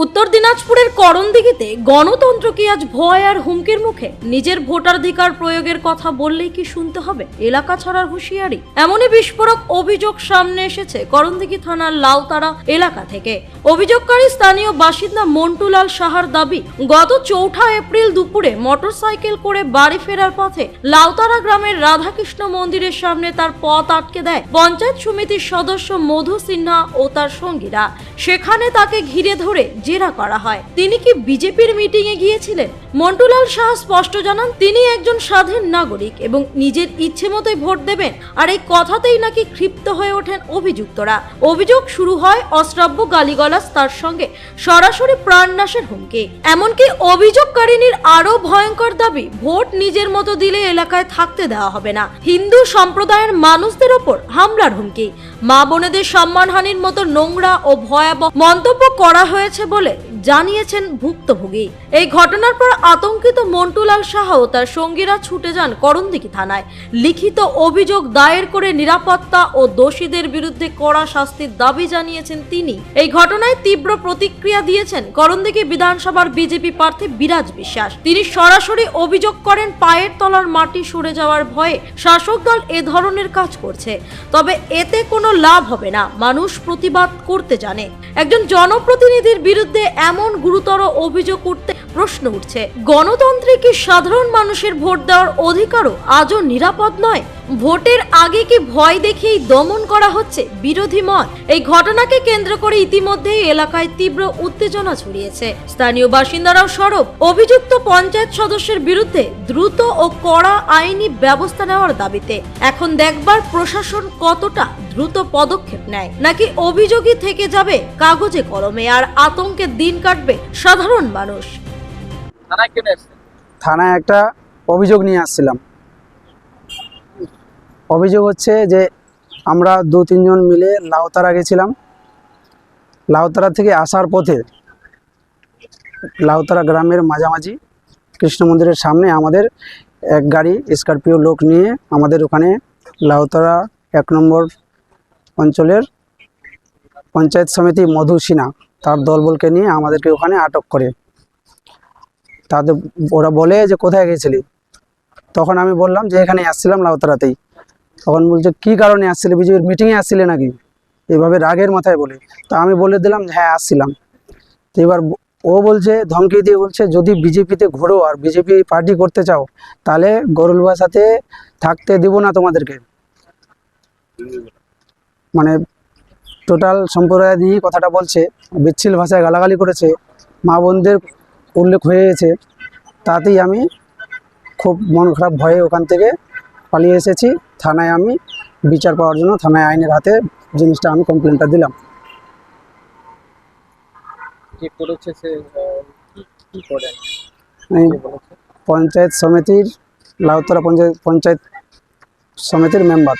উত্তর দিনাজপুরের করণদিঘিতে গণতন্ত্র কি আজ ভয় আর হুমকির মুখে? নিজের ভোটাধিকার প্রয়োগের কথা বললেই কি শুনতে হবে এলাকা ছাড়ার হুঁশিয়ারি? এমনই বিস্ফোরক অভিযোগ সামনে এসেছে করণদিঘি থানার লাউতারা এলাকা থেকে। অভিযোগকারী স্থানীয় বাসিন্দা মন্টুলাল সাহার দাবি, গত 4 এপ্রিল দুপুরে মোটরসাইকেল করে বাড়ি ফেরার পথে লাউতারা গ্রামের রাধাকৃষ্ণ মন্দিরের সামনে তার পথ আটকে দেয় পঞ্চায়েত সমিতির সদস্য মধু সিনহা ও তার সঙ্গীরা। সেখানে তাকে ঘিরে ধরে জেরা করা হয়। তিনি কি বিজেপির মিটিং এ গিয়েছিলেন? মন্টুলাল সাহা স্পষ্ট জানান, তিনি একজন স্বাধীন নাগরিক এবং নিজের ইচ্ছে মতোই ভোট দেবেন। আর এই কথাতেই নাকি ক্ষিপ্ত হয়ে ওঠেন অভিযুক্তরা। অভিযোগ শুরু হয় অশ্রাব্য গালিগালাজ, তার সঙ্গে সরাসরি প্রাণনাশের হুমকি। এমনকি অভিযোগকারিনীর আরো ভয়ঙ্কর দাবি, ভোট নিজের মতো দিলে এলাকায় থাকতে দেওয়া হবে না। হিন্দু সম্প্রদায়ের মানুষদের ওপর হামলার হুমকি, মা বোনেদের সম্মানহানির মতো নোংরা ও ভয়াবহ মন্তব্য করা হয়েছে বলে জানিয়েছেন ভুক্তভোগী। এই ঘটনার পর আতঙ্কিত মন্টুলাল সাহা ও তার সঙ্গীরা ছুটে যান করণদিঘি থানায়। লিখিত অভিযোগ দায়ের করে নিরাপত্তা ও দোষীদের বিরুদ্ধে কড়া শাস্তির দাবি জানিয়েছেন তিনি। এই ঘটনায় তীব্র প্রতিক্রিয়া দিয়েছেন করণদিঘি বিধানসভার বিজেপি প্রার্থী বিরাজ বিশ্বাস। তিনি সরাসরি অভিযোগ করেন, পায়ের তলার মাটি সরে যাওয়ার ভয়ে শাসক দল এ ধরনের কাজ করছে। তবে এতে কোনো লাভ হবে না, মানুষ প্রতিবাদ করতে জানে। একজন জনপ্রতিনিধির বিরুদ্ধে এমন গুরুতর অভিযোগ উঠতে প্রশ্ন উঠছে, গণতন্ত্রে কি সাধারণ মানুষের ভোট দেওয়ার অধিকারও আজও নিরাপদ নয়? ভোটের আগে কি ভয় দেখিয়েই দমন করা হচ্ছে বিরোধী মত? এই ঘটনাকে কেন্দ্র করে ইতিমধ্যেই এলাকায় তীব্র উত্তেজনা ছড়িয়েছে। স্থানীয় বাসিন্দারাও সরব অভিযুক্ত পঞ্চায়েত সদস্যের বিরুদ্ধে দ্রুত ও কড়া আইনি ব্যবস্থা নেওয়ার দাবিতে। এখন দেখবার প্রশাসন কতটা দ্রুত পদক্ষেপ নেয়, নাকি অভিযোগই থেকে যাবে কাগজে কলমে আর আতঙ্কে দিন কাটবে সাধারণ মানুষ। থানায় একটা অভিযোগ নিয়ে আসছিলাম। অভিযোগ হচ্ছে যে আমরা 2-3 জন মিলে লাউতারা গেছিলাম। লাউতারা থেকে আসার পথে লাউতারা গ্রামের মাঝামাঝি কৃষ্ণ মন্দিরের সামনে আমাদের এক গাড়ি স্করপিও লোক নিয়ে আমাদের ওখানে লাউতারা 1 নম্বর অঞ্চলের পঞ্চায়েত সমিতি মধু সিনহা তার দলবলকে নিয়ে আমাদেরকে ওখানে আটক করে। তাদের ওরা বলে যে কোথায় গেছিলি? তখন আমি বললাম যে এখানে আসছিলাম লাউতারাতেই। তখন বলছে কি কারণে আসছিলে, বিজেপির মিটিংয়ে আসছিলে নাকি? এইভাবে রাগের মাথায় বলে। তো আমি বলে দিলাম হ্যাঁ আসছিলাম। তো এবার ও বলছে, ধমকি দিয়ে বলছে, যদি বিজেপিতে ঘোরো আর বিজেপি পার্টি করতে চাও তাহলে গরুল ভাষাতে থাকতে দেবো না তোমাদেরকে। মানে টোটাল সম্প্রদায় দিয়ে কথাটা বলছে, বিচ্ছিল ভাষায় গালাগালি করেছে, মা বোনদের উল্লেখ হয়ে গেছে। তাতেই আমি খুব মন খারাপ ভয়ে ওখান থেকে পালিয়ে এসেছি। থানায় আমি বিচার পাওয়ার জন্য থানায় আইনের হাতে জিনিসটা আমি কমপ্লেনটা দিলাম। পঞ্চায়েত সমিতির লাউতারা পঞ্চায়েত সমিতির মেম্বার।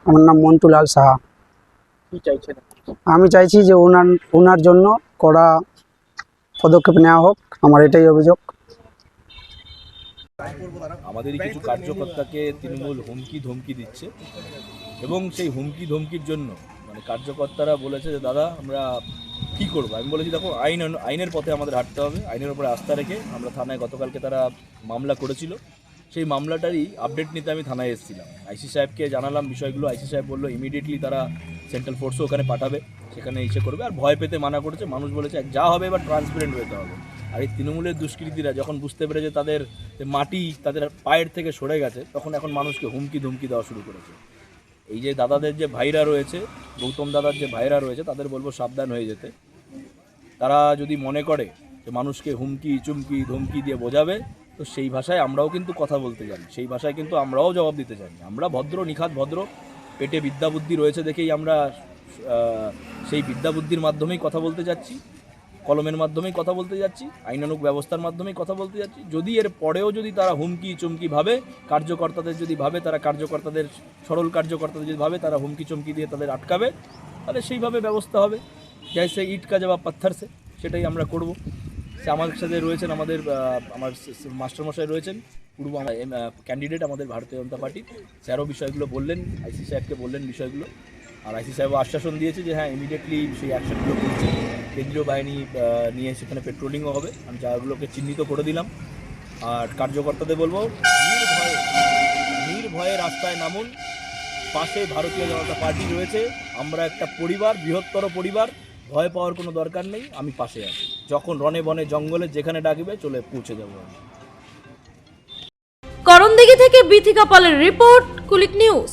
আমার নাম মন্টুলাল সাহা। আমি চাইছি যে ওনার জন্য কড়া পদক্ষেপ নেওয়া হোক, আমার এটাই অভিযোগ। আমাদের কিছু কার্যকর্তাকে তৃণমূল হুমকি ধমকি দিচ্ছে এবং সেই হুমকি ধমকির জন্য মানে কার্যকর্তারা বলেছে যে দাদা আমরা কী করবো। আমি বলেছি দেখো আইনের পথে আমাদের হাঁটতে হবে, আইনের উপরে আস্থা রেখে। আমরা থানায় গতকালকে তারা মামলা করেছিল, সেই মামলাটারই আপডেট নিতে আমি থানায় এসেছিলাম। আইসি সাহেবকে জানালাম বিষয়গুলো। আইসি সাহেব বললো ইমিডিয়েটলি তারা সেন্ট্রাল ফোর্সও ওখানে পাঠাবে, সেখানে এসে করবে। আর ভয় পেতে মানা করেছে। মানুষ বলেছে যা হবে এবার ট্রান্সপারেন্ট হতে হবে। আর এই তৃণমূলের দুষ্কৃতীরা যখন বুঝতে পেরেছে তাদের মাটি তাদের পায়ের থেকে সরে গেছে, তখন এখন মানুষকে হুমকি ধমকি দেওয়া শুরু করেছে। এই যে দাদাদের যে ভাইরা রয়েছে, গৌতম দাদার যে ভাইরা রয়েছে, তাদের বলবো সাবধান হয়ে যেতে। তারা যদি মনে করে যে মানুষকে হুমকি চুমকি ধমকি দিয়ে বোঝাবে, তো সেই ভাষায় আমরাও কিন্তু কথা বলতে জানি, সেই ভাষায় কিন্তু আমরাও জবাব দিতে জানি। আমরা ভদ্র, নিখাত ভদ্র, পেটে বিদ্যা বুদ্ধি রয়েছে দেখেই আমরা সেই বিদ্যা বুদ্ধির মাধ্যমেই কথা বলতে যাচ্ছি, কলমের মাধ্যমেই কথা বলতে যাচ্ছি, আইনানুগ ব্যবস্থার মাধ্যমেই কথা বলতে যাচ্ছি। যদি এর পরেও যদি তারা হুমকি চুমকি ভাবে, কার্যকর্তাদের যদি ভাবে, তারা কার্যকর্তাদের সরল কার্যকর্তাদের যদি ভাবে তারা হুমকি চুমকি দিয়ে তাদের আটকাবে, তাহলে সেইভাবে ব্যবস্থা হবে। জैसे ইট কা জবাব পাথর সে, সেটাই আমরা করব। সে আমাদের সাথে রয়েছেন আমার মাস্টারমশাই রয়েছেন, পূর্ব ক্যান্ডিডেট আমাদের ভারতীয় জনতা পার্টির। স্যারও বিষয়গুলো বললেন, আইসি সাহেবকে বললেন বিষয়গুলো। আর আইসি সাহেবও আশ্বাসন দিয়েছে যে হ্যাঁ ইমিডিয়েটলি সেই অ্যাকশনগুলো করছে, কেন্দ্রীয় বাহিনী নিয়ে সেখানে পেট্রোলিংও হবে। আমি জায়গাগুলোকে চিহ্নিত করে দিলাম। আর কার্যকর্তাদের বলবো নির্ভয়ে রাস্তায় নামুন, পাশে ভারতীয় জনতা পার্টি রয়েছে, আমরা একটা পরিবার, বৃহত্তর পরিবার, ভয় পাওয়ার কোনো দরকার নেই, আমি পাশে আছি। যখন রনে বনে জঙ্গলে যেখানে ডাকবে চলে পৌঁছে যাবো আমি। করণদিঘি থেকে বিথিকা পালের রিপোর্ট, কুলিক নিউজ।